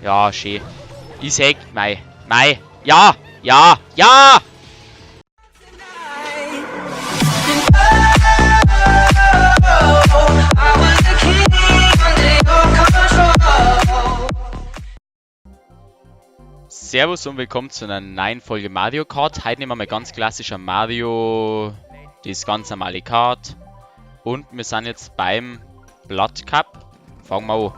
Ja, schön. Ich sag, mei. Ja, ja, ja! Servus und willkommen zu einer neuen Folge Mario Kart. Heute nehmen wir mal ganz klassischer Mario, das ganz normale Kart. Und wir sind jetzt beim Blood Cup. Fangen wir an.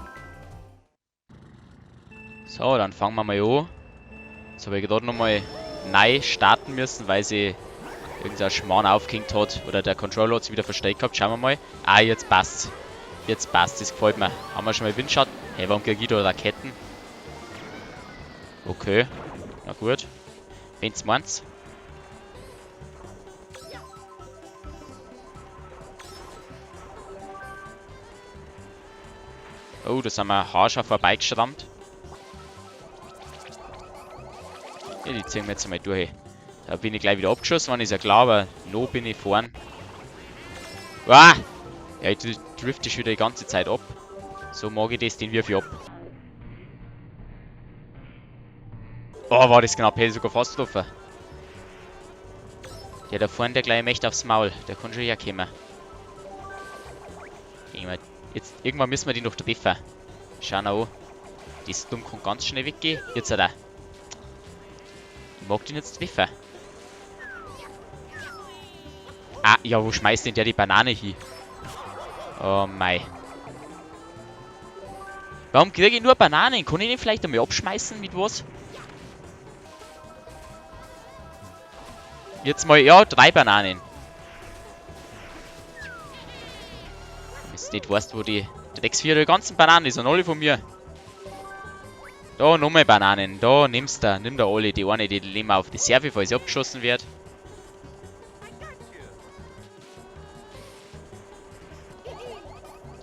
So, dann fangen wir mal an. Jetzt habe ich gerade nochmal neu starten müssen, weil sie irgendein Schmarrn aufgehängt hat. Oder der Controller hat sich wieder versteckt gehabt. Schauen wir mal. Ah, jetzt passt's. Jetzt passt, das gefällt mir. Haben wir schon mal Windschatten? Hey, warum kriege ich da Raketen? Okay, na gut. Wenn's meint's. Oh, da sind wir haarscharf vorbeigeschrammt. Ja, die ziehen wir jetzt einmal durch. Da bin ich gleich wieder abgeschossen, wann ist ja klar, aber noch bin ich vorn. Ah! Ja, ich drifte schon wieder die ganze Zeit ab. So mag ich das, den wirf ich ab. Oh, war das knapp, hätte ich sogar fast getroffen. Ja, da vorne der gleich Mächte aufs Maul. Der kann schon herkommen. Jetzt, irgendwann müssen wir die noch treffen. Schauen wir an. Das Dumm kann ganz schnell weggehen. Jetzt hat er. Ich mag den jetzt treffen. Ah, ja, wo schmeißt denn der die Banane hin? Oh mei. Warum kriege ich nur Bananen? Kann ich den vielleicht einmal abschmeißen mit was? Jetzt mal, ja, 3 Bananen. Wenn du nicht weißt, wo die Drecksvierer, die ganzen Bananen, die sind alle von mir. Da, nochmal Bananen. Da, nimmst du, nimm da alle. Die eine, die nehmen wir auf die Serve, falls sie abgeschossen wird.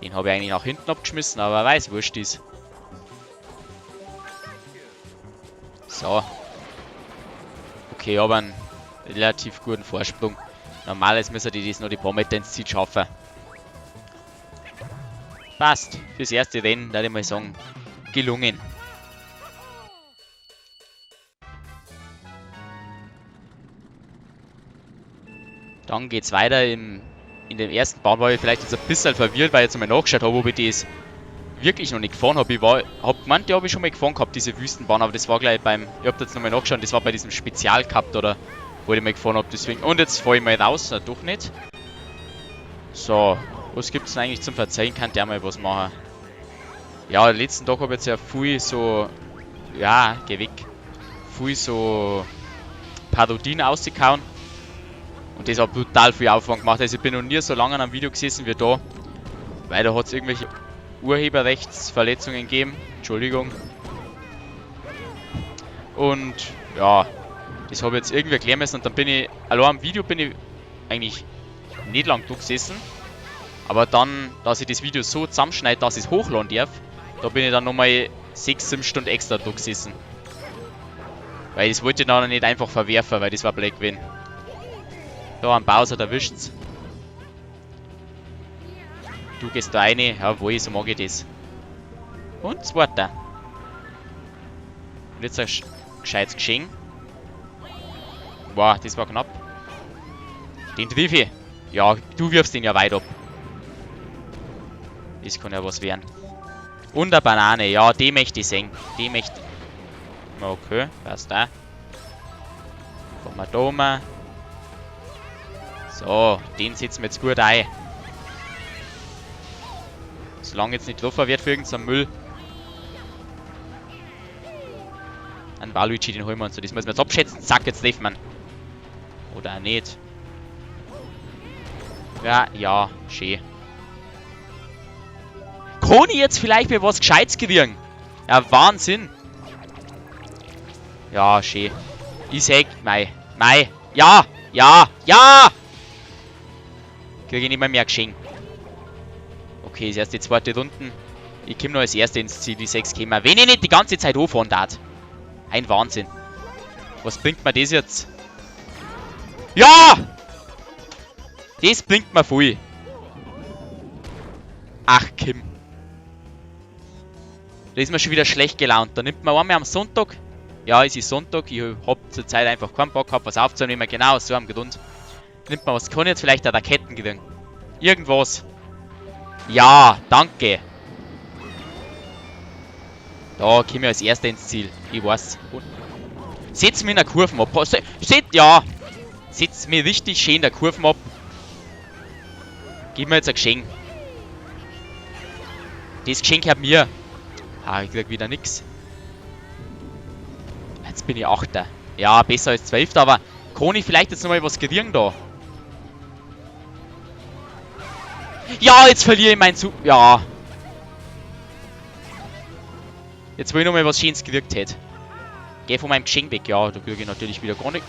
Den habe ich eigentlich nach hinten abgeschmissen, aber weiß, wurscht ist. So. Okay, aber einen relativ guten Vorsprung. Normalerweise müssen die das noch die paar Meter ins Ziel schaffen. Passt. Fürs erste Rennen, würde ich mal sagen, gelungen. Dann geht's weiter in dem ersten Bahn, war ich vielleicht jetzt ein bisschen verwirrt, weil ich jetzt mal nachgeschaut habe, ob ich das wirklich noch nicht gefahren habe. Ich hab gemeint, die habe ich schon mal gefahren gehabt, diese Wüstenbahn, aber das war gleich beim, ich hab jetzt nochmal nachgeschaut, das war bei diesem Spezial Cup oder wo ich mal gefahren habe, deswegen. Und jetzt fahre ich mal raus, na, doch nicht. So, was gibt es denn eigentlich zum Verzeihen? Kann der mal was machen? Ja, letzten Tag habe ich jetzt ja viel so, ja, geh weg, viel so Parodien ausgehauen. Und das hat brutal viel Aufwand gemacht. Also ich bin noch nie so lange an einem Video gesessen wie da. Weil da hat es irgendwelche Urheberrechtsverletzungen gegeben. Entschuldigung. Und ja, das habe ich jetzt irgendwie erklären müssen. Und dann bin ich, allein am Video bin ich eigentlich nicht lang durchgesessen. Aber dann, dass ich das Video so zusammenschneide, dass ich es hochladen darf, da bin ich dann nochmal 6-7 Stunden extra durchgesessen. Weil das wollte ich dann nicht einfach verwerfen, weil das war blöd gewesen. Da, am Bowser erwischt's. Du gehst da rein. Jawohl, so mag ich das. Und zweiter. Und jetzt ein gescheites Geschenk. Boah, das war knapp. Den triff ich. Ja, du wirfst den ja weit ab. Das kann ja was werden. Und eine Banane. Ja, die möchte ich sehen. Die möchte ich. Okay, passt da. Kommen wir da mal. So, den setzen wir jetzt gut ein. Solange jetzt nicht getroffen wird für irgendeinen Müll. Ein Waluigi, den holen wir uns so. Das müssen wir jetzt abschätzen. Zack, jetzt treffen wir. Oder auch nicht. Ja, ja, schön. Kann ich jetzt vielleicht mir was Gescheites kriegen? Ja, Wahnsinn. Ja, schön. Ich sag, mei. Ja, ja, ja! Kriege ich nicht mehr geschenkt. Okay, das erste, die zweite Runden. Ich komme noch als Erster ins Ziel, die 6 kämen. Wenn ich nicht die ganze Zeit hochfahren darf. Ein Wahnsinn. Was bringt mir das jetzt? Ja! Das bringt mir viel. Ach, Kim. Da ist man schon wieder schlecht gelaunt. Da nimmt man einmal am Sonntag. Ja, es ist Sonntag. Ich hab zur Zeit einfach keinen Bock gehabt, was aufzunehmen. Genau, so am Grund. Nimmt man was. Kann ich jetzt vielleicht eine Raketen gewinnen? Irgendwas. Ja, danke. Da kommen wir als Erster ins Ziel. Ich weiß. Setz mich in der Kurve ab. Ja. Setz mich richtig schön in der Kurve ab. Gib mir jetzt ein Geschenk. Das Geschenk hat mir. Ah, ich krieg wieder nix. Jetzt bin ich Achter. Ja, besser als 12. Aber kann ich vielleicht jetzt nochmal was kriegen da? Ja, jetzt verliere ich meinen Zug. Ja. Jetzt will ich nochmal was Schönes gekriegt hätte. Geh von meinem Geschenk weg. Ja, da kriege ich natürlich wieder gar nicht.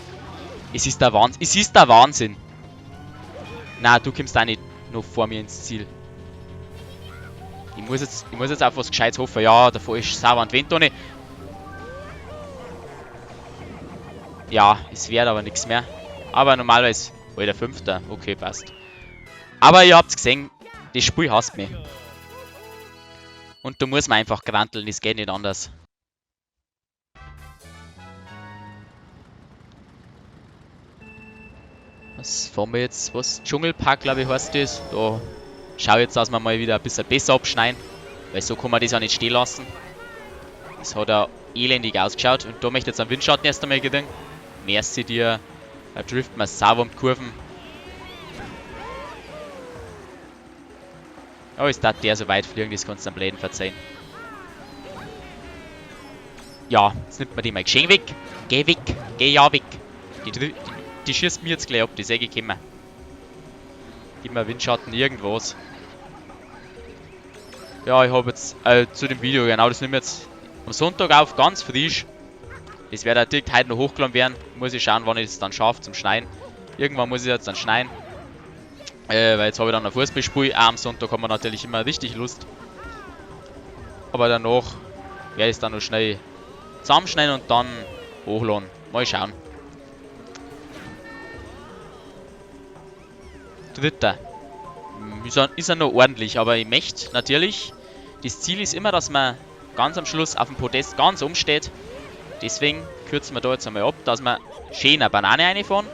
Es ist der Wahnsinn. Es ist der Wahnsinn. Na, du kommst auch nicht noch vor mir ins Ziel. Ich muss jetzt auf was Gescheites hoffen. Ja, davor ist sauer und Wind ohne. Ja, es wird aber nichts mehr. Aber normalerweise war der 5. Okay, passt. Aber ihr habt gesehen, das Spiel hasst mich. Und da muss man einfach granteln, es geht nicht anders. Was fahren wir jetzt? Was? Dschungelpark, glaube ich, heißt das. Da schau jetzt, dass wir mal wieder ein bisschen besser abschneiden. Weil so kann man das ja nicht stehen lassen. Das hat ja elendig ausgeschaut. Und da möchte ich jetzt einen Windschatten erst einmal gewinnen. Merci dir. Da trifft man sauber um die Kurven. Oh, ist der so weit fliegen, das kannst du am Läden verzeihen. Ja, jetzt nimmt man die mal geschehen weg. Geh weg. Geh ja weg. Die schießt mir jetzt gleich ab, die Säge gekommen. Gib mir Windschatten, irgendwas. Ja, ich habe jetzt zu dem Video, genau, das nehmen wir jetzt am Sonntag auf, ganz frisch. Das wird direkt heute noch hochgeladen werden. Muss ich schauen, wann ich es dann schaffe zum Schneiden. Irgendwann muss ich jetzt dann schneiden. Weil jetzt habe ich dann ein Fußballspiel. Auch am Sonntag haben wir natürlich immer richtig Lust. Aber danach werde ich es dann noch schnell zusammenschneiden und dann hochladen. Mal schauen. 3. Ist er noch ordentlich, aber ich möchte natürlich, das Ziel ist immer, dass man ganz am Schluss auf dem Podest ganz umsteht. Deswegen kürzen wir da jetzt einmal ab, dass wir schön eine Banane reinfahren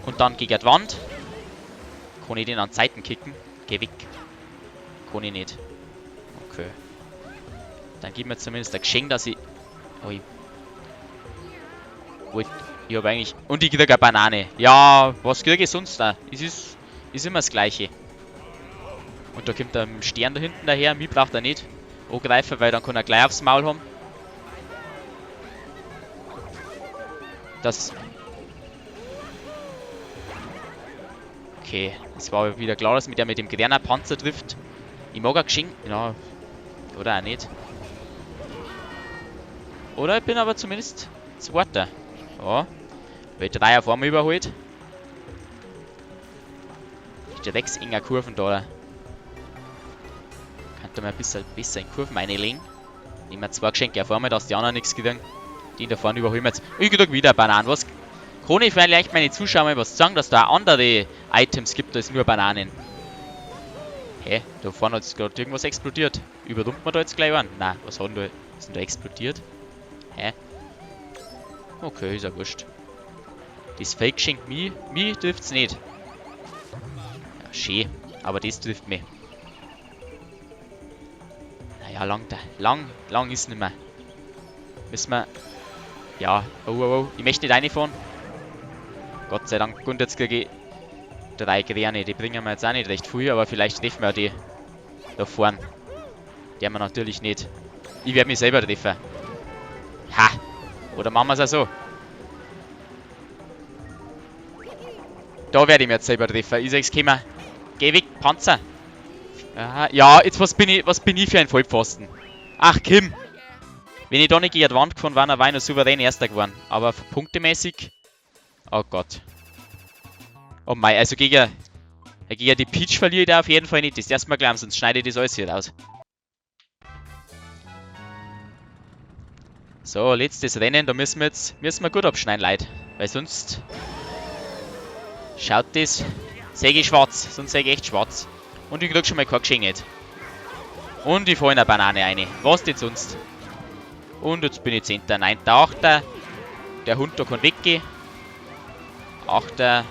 und dann gegen die Wand. Kann ich den an Seiten kicken? Geh weg. Kann ich nicht. Okay. Dann gib mir zumindest ein Geschenk, dass ich... Oh, ich habe eigentlich... Und ich kriege eine Banane. Ja, was kriege ich sonst da? Es ist immer das Gleiche. Und da kommt ein Stern da hinten daher. Mich braucht er nicht angreifen, weil dann kann er gleich aufs Maul haben. Das... Okay, es war wieder klar, dass mit der mit dem Gewehr einen Panzer trifft. Ich mag ein Geschenk. Ja, oder auch nicht. Oder ich bin aber zumindest Zweiter. Ja, weil 3 auf einmal überholt. Ist der 6 enger Kurven da. Könnte man ein bisschen besser in Kurven reinlegen. Nehmen wir 2 Geschenke auf einmal, dass die anderen nichts gewinnen. Die da vorne überholen wir jetzt. Ich krieg wieder Bananen. Was? Kann ich vielleicht meine Zuschauer mal was sagen, dass da auch andere Items gibt als nur Bananen? Hä? Da vorne hat gerade irgendwas explodiert. Überrumpelt man da jetzt gleich einen? Nein, was hat denn da? Ist denn da explodiert? Hä? Okay, ist ja wurscht. Das Fake schenkt mich trifft's nicht. Ja, schön. Aber das trifft mich. Naja, lang ist nicht mehr. Müssen wir... Ja, oh. Ich möchte nicht reinfahren. Gott sei Dank. Und jetzt kriege ich 3 Gräne. Die bringen wir jetzt auch nicht recht viel, aber vielleicht treffen wir die da vorne. Die haben wir natürlich nicht. Ich werde mich selber treffen. Ha! Oder machen wir es auch so? Da werde ich mich jetzt selber treffen. Ich sag's, komm, geh weg, Panzer. Aha, ja, jetzt was bin ich für ein Vollpfosten? Ach, Kim. Wenn ich da nicht gegen die Wand gefahren wäre, war ich noch souverän Erster geworden. Aber punktemäßig... Oh Gott. Oh mei, also gegen die Peach verliere ich da auf jeden Fall nicht. Das ist erstmal klar, sonst schneide ich das alles hier raus. So, letztes Rennen, da müssen wir gut abschneiden, Leute. Weil sonst... Schaut das... Säge ich schwarz, sonst säge ich echt schwarz. Und ich krieg schon mal kein Geschenk nicht. Und ich fahre in eine Banane rein. Was denn sonst? Und jetzt bin ich 10., 9., 8. Der Hund da kann weggehen. 8. Der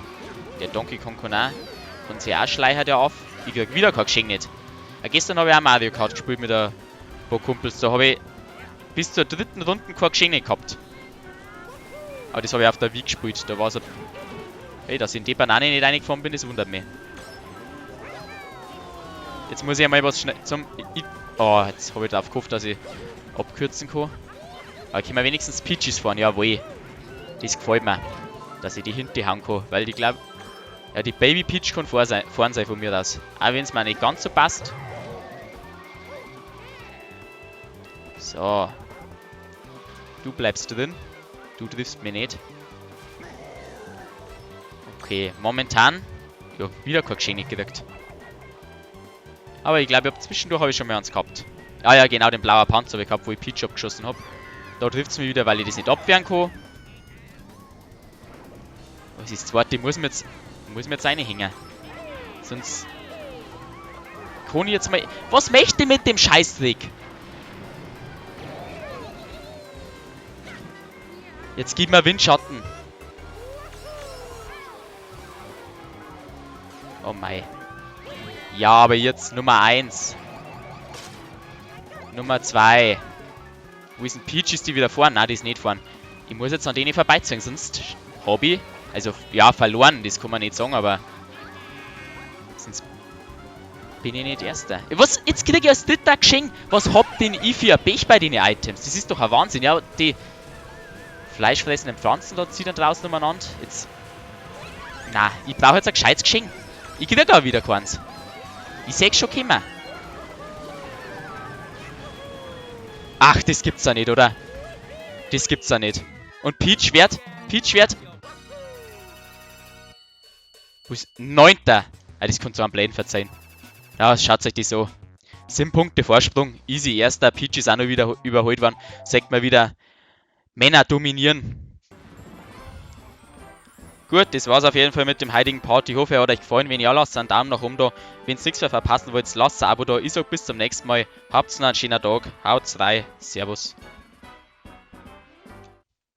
Donkey Kong kann auch. Kann sich auch schleichen der auf. Ich krieg wieder kein Geschenk nicht. Gestern habe ich auch Mario Kart gespielt mit ein paar Kumpels. Da habe ich bis zur 3. Runde kein Geschenk nicht gehabt. Aber das habe ich auf der Wii gespielt. Da war so. Hey, dass ich in die Banane nicht reingefahren bin, das wundert mich. Jetzt muss ich einmal was schnell zum. Oh, jetzt habe ich darauf gehofft, dass ich abkürzen kann. Aber können wir wenigstens Peaches fahren? Jawohl. Das gefällt mir. Dass ich die hinten hauen kann. Weil ich glaube. Ja, die Baby Peach kann fahren sein von mir aus. Auch wenn es mir nicht ganz so passt. So. Du bleibst drin. Du triffst mich nicht. Okay, momentan. Ja, wieder kein Geschenk gekriegt. Aber ich glaube, zwischendurch habe ich schon mal eins gehabt. Ah ja, genau, den blauen Panzer habe ich gehabt, wo ich Peach abgeschossen habe. Da trifft es mich wieder, weil ich das nicht abwehren kann. Was ist das zweite? Ich muss mir jetzt reinhängen. Sonst kann ich jetzt mal. Was möchte ich mit dem Scheißtrick? Jetzt gib mir Windschatten. Oh mei. Ja, aber jetzt Nummer 1. Nummer 2. Wo ist denn Peach? Ist die wieder vorne? Nein, die ist nicht vorne. Ich muss jetzt an denen vorbeiziehen, sonst habe ich. Also, ja, verloren, das kann man nicht sagen, aber. Sonst bin ich nicht Erster. Was? Jetzt kriege ich als Dritter Geschenk. Was habt denn ich für ein Pech bei den Items? Das ist doch ein Wahnsinn. Ja, die fleischfressenden Pflanzen da ziehen dann draußen umeinander. Jetzt. Na, ich brauche jetzt ein gescheites Geschenk. Ich kriege auch wieder keins. Ich seh's schon kommen. Ach, das gibt's ja nicht, oder? Das gibt's ja nicht. Und Peach Wert? Peach Wert? Wo ist 9. Ah, das kann so am Bläden verzeihen. Ja, schaut euch das so. 7 Punkte Vorsprung. Easy, erster. Peach ist auch noch wieder überholt worden. Sagt mal wieder, Männer dominieren. Gut, das war's auf jeden Fall mit dem heutigen Part. Ich hoffe, er hat euch gefallen. Wenn ja, lasst einen Daumen nach oben da. Wenn ihr nichts mehr verpassen wollt, lasst ein Abo da. Ich sag bis zum nächsten Mal. Habt noch einen schönen Tag. Haut's rein. Servus.